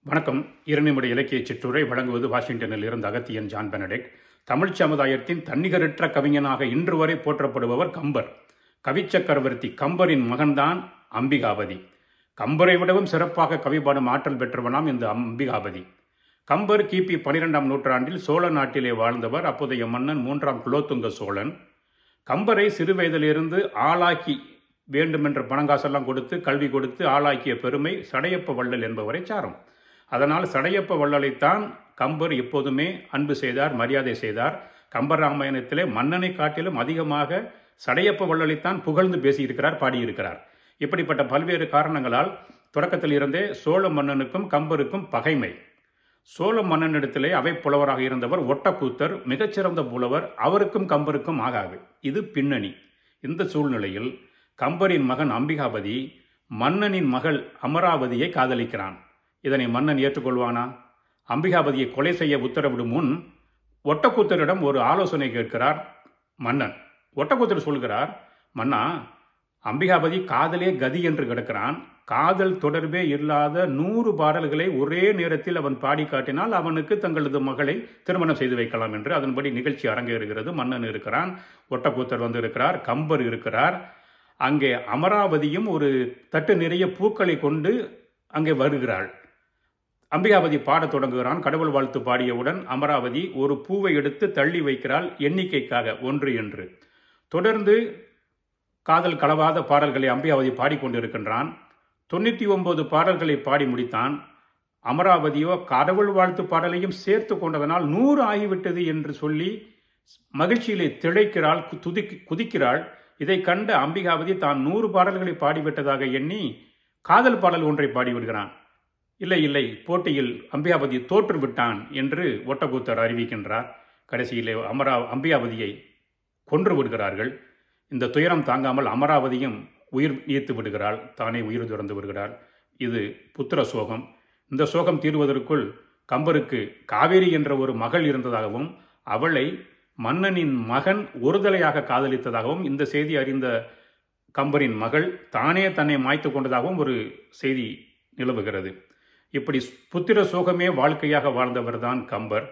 வணக்கம். 2 நிமிட இலக்கிய சிற்றுரை வழங்குவது வாஷிங்டனில் இருந்து அகத்தியன் ஜான் பெனடிக்ட். தமிழ் சமுதாயத்தின் தன்னிகரற்ற கவிஞனாக இன்று வரை போற்றப்படுபவர் கம்பர். கவிச்சக்கரவர்த்தி கம்பரின் மகன்தான் அம்பிகாபதி. கம்பரை விடவும் சிறப்பாக கவிபாடும் ஆற்றல் பெற்றவனாம் இந்த அம்பிகாபதி. கம்பர் கிபி 12ஆம் நூற்றாண்டில் சோழ நாட்டிலே வாழ்ந்தவர். அப்போதைய மன்னன் 3ஆம் குலோத்துங்க சோழன். கம்பரை சிறுவயதிலிருந்து ஆளாக்கி வேண்டுமென்ற பணங்காசெல்லாம் கொடுத்து கல்வி கொடுத்து ஆளாக்கிய பெருமை சடையப்ப வள்ளல் என்பவரை சாரும். அதனால் சடையப்ப வள்ளலைத்தான் கம்பர் எப்போதுமே அன்பு செய்தார், மரியாதை செய்தார். கம்பராமாயணத்திலே மன்னனை காட்டிலும் அதிகமாக சடையப்ப வள்ளலைத்தான் புகழ்ந்து பேசியிருக்கிறார், பாடியிருக்கிறார். இப்படிப்பட்ட பல்வேறு காரணங்களால் தொடக்கத்தில் இருந்தே சோழ மன்னனுக்கும் கம்பருக்கும் பகைமை. சோழ மன்னனிடத்திலே அவை புலவராக இருந்தவர் ஒட்டக்கூத்தர், மிகச்சிறந்த புலவர். அவருக்கும் கம்பருக்கும் ஆகாது. இது பின்னணி. இந்த சூழ்நிலையில் கம்பரின் மகன் அம்பிகாபதி மன்னனின் மகள் அமராவதியை காதலிக்கிறான். இதனை மன்னன் ஏற்றுக்கொள்வானா? அம்பிகாபதியை கொலை செய்ய உத்தரவிடும் முன் ஒட்டக்கூத்தரிடம் ஒரு ஆலோசனை கேட்கிறார் மன்னன். ஒட்டக்கூத்தர் சொல்கிறார், மன்னா, அம்பிகாபதி காதலே கதி என்று கிடக்கிறான். காதல் தொடர்பே இல்லாத 100 பாடல்களை ஒரே நேரத்தில் அவன் பாடி காட்டினால் அவனுக்கு தங்களது மகளை திருமணம் செய்து வைக்கலாம் என்று. அதன்படி நிகழ்ச்சி அரங்கேறுகிறது. மன்னன் இருக்கிறான், ஒட்டக்கூத்தர் வந்து இருக்கிறார், கம்பர் இருக்கிறார். அங்கே அமராவதியும் ஒரு தட்டு நிறைய பூக்களை கொண்டு அங்கே வருகிறாள். அம்பிகாபதி பாடத் தொடங்குகிறான். கடவுள் வாழ்த்து பாடியவுடன் அமராவதி ஒரு பூவை எடுத்து தள்ளி வைக்கிறாள், எண்ணிக்கைக்காக 1 என்று. தொடர்ந்து காதல் கலவாத பாடல்களை அம்பிகாபதி பாடிக்கொண்டிருக்கின்றான். 99 பாடல்களை பாடி முடித்தான். அமராவதியோ கடவுள் வாழ்த்து பாடலையும் சேர்த்து கொண்டதனால் 100 ஆகிவிட்டது என்று சொல்லி மகிழ்ச்சியிலே திளைக்கிறாள், குதிக்கிறாள். இதை கண்ட அம்பிகாபதி தான் 100 பாடல்களை பாடிவிட்டதாக எண்ணி காதல் பாடல் ஒன்றை பாடிவிடுகிறான். இல்லை, போட்டியில் அம்பிகாபதி தோற்று விட்டான் என்று ஒட்டக்கூத்தர் அறிவிக்கின்றார். கடைசியிலே அம்பிகாபதியை கொன்று விடுகிறார்கள். இந்த துயரம் தாங்காமல் அமராவதியும் உயிர் நீத்து விடுகிறாள், தானே உயிர் துறந்து விடுகிறாள். இது புத்திர சோகம். இந்த சோகம் தீர்வதற்குள் கம்பருக்கு காவேரி என்ற ஒரு மகள் இருந்ததாகவும் அவளை மன்னனின் மகன் ஒருதலையாக காதலித்ததாகவும் இந்த செய்தி அறிந்த கம்பரின் மகள் தானே தன்னை மாய்த்து கொண்டதாகவும் ஒரு செய்தி நிலவுகிறது. இப்படி புத்திர சோகமே வாழ்க்கையாக வாழ்ந்தவர் தான் கம்பர்.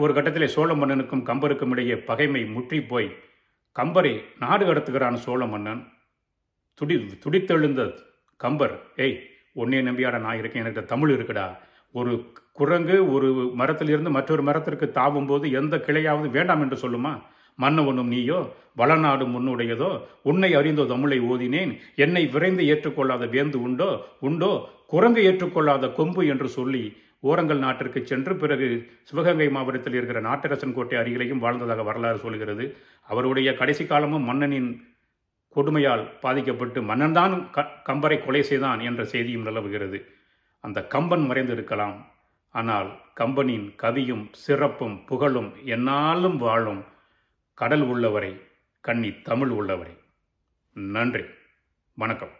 ஒரு கட்டத்திலே சோழ மன்னனுக்கும் கம்பருக்கும் இடையே பகைமை முற்றி போய் கம்பரை நாடு கடத்துகிறான் சோழ மன்னன். துடித்தெழுந்த கம்பர், உன்னைய நம்பியாடா நான் இருக்கேன், எனக்கு தமிழ் இருக்குடா. ஒரு குரங்கு ஒரு மரத்திலிருந்து மற்றொரு மரத்திற்கு தாவும் போது எந்த கிளையாவது வேண்டாம் என்று சொல்லுமா? மன்னவனும் நீயோ, வளநாடும் உன்னுடையதோ, உன்னை அறிந்தோ தமிழை ஓதினேன், என்னை விரைந்து ஏற்றுக்கொள்ளாத வேந்து உண்டோ, குரங்கு ஏற்றுக்கொள்ளாத கொம்பு என்று சொல்லி ஓரங்கள் நாட்டிற்கு சென்று பிறகு சிவகங்கை மாவட்டத்தில் இருக்கிற நாட்டரசன் கோட்டை அருகிலையும் வாழ்ந்ததாக வரலாறு சொல்கிறது. அவருடைய கடைசி காலமும் மன்னனின் கொடுமையால் பாதிக்கப்பட்டு மன்னன்தான் கம்பரை கொலை செய்தான் என்ற செய்தியும் நிலவுகிறது. அந்த கம்பன் மறைந்திருக்கலாம், ஆனால் கம்பனின் கவியும் சிறப்பும் புகழும் என்னாலும் வாழும். கடல் உள்ளவரை, கன்னி தமிழ் உள்ளவரை. நன்றி, வணக்கம்.